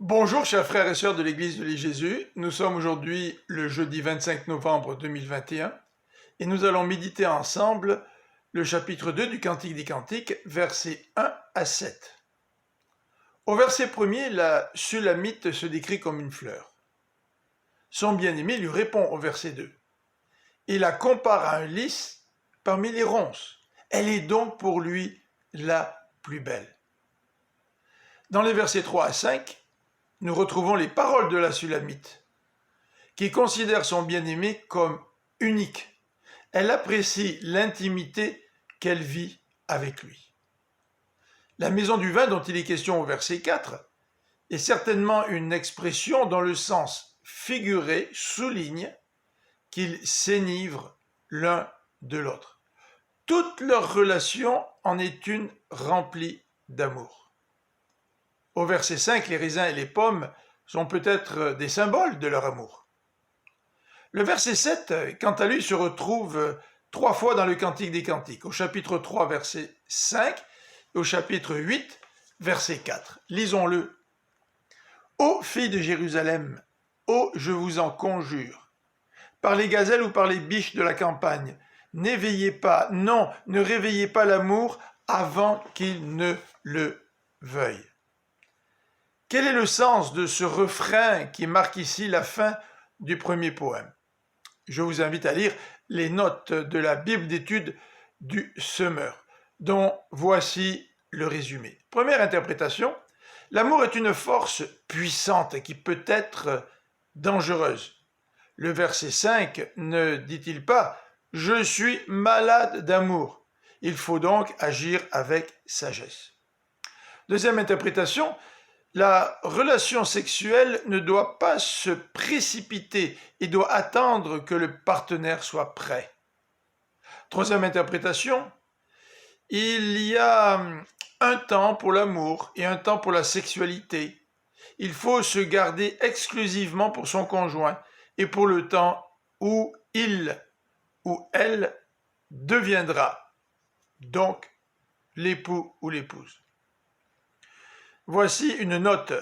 Bonjour chers frères et sœurs de l'Église de l'Île-Jésus, nous sommes aujourd'hui le jeudi 25 novembre 2021 et nous allons méditer ensemble le chapitre 2 du Cantique des Cantiques, versets 1 à 7. Au verset 1er, la Sulamite se décrit comme une fleur. Son bien-aimé lui répond au verset 2. Il la compare à un lys parmi les ronces. Elle est donc pour lui la plus belle. Dans les versets 3 à 5, nous retrouvons les paroles de la Sulamite, qui considère son bien-aimé comme unique. Elle apprécie l'intimité qu'elle vit avec lui. La maison du vin dont il est question au verset 4 est certainement une expression dont le sens figuré souligne qu'ils s'enivrent l'un de l'autre. Toute leur relation en est une remplie d'amour. Au verset 5, les raisins et les pommes sont peut-être des symboles de leur amour. Le verset 7, quant à lui, se retrouve 3 fois dans le Cantique des Cantiques, au chapitre 3, verset 5, et au chapitre 8, verset 4. Lisons-le. « Ô filles de Jérusalem, ô je vous en conjure, par les gazelles ou par les biches de la campagne, n'éveillez pas, non, ne réveillez pas l'amour avant qu'il ne le veuille. » Quel est le sens de ce refrain qui marque ici la fin du premier poème? Je vous invite à lire les notes de la Bible d'études du Semeur, dont voici le résumé. Première interprétation, l'amour est une force puissante qui peut être dangereuse. Le verset 5 ne dit-il pas « Je suis malade d'amour ». Il faut donc agir avec sagesse. Deuxième interprétation, la relation sexuelle ne doit pas se précipiter et doit attendre que le partenaire soit prêt. Troisième interprétation, il y a un temps pour l'amour et un temps pour la sexualité. Il faut se garder exclusivement pour son conjoint et pour le temps où il ou elle deviendra donc l'époux ou l'épouse. Voici une note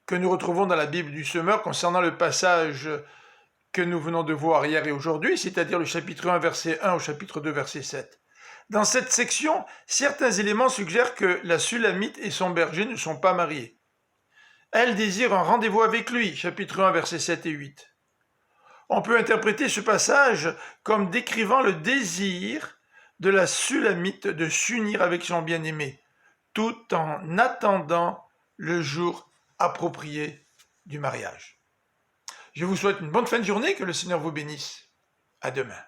que nous retrouvons dans la Bible du Semeur concernant le passage que nous venons de voir hier et aujourd'hui, c'est-à-dire le chapitre 1, verset 1 au chapitre 2, verset 7. Dans cette section, certains éléments suggèrent que la Sulamite et son berger ne sont pas mariés. Elle désire un rendez-vous avec lui, chapitre 1, versets 7 et 8. On peut interpréter ce passage comme décrivant le désir de la Sulamite de s'unir avec son bien-aimé, tout en attendant le jour approprié du mariage. Je vous souhaite une bonne fin de journée, que le Seigneur vous bénisse. À demain.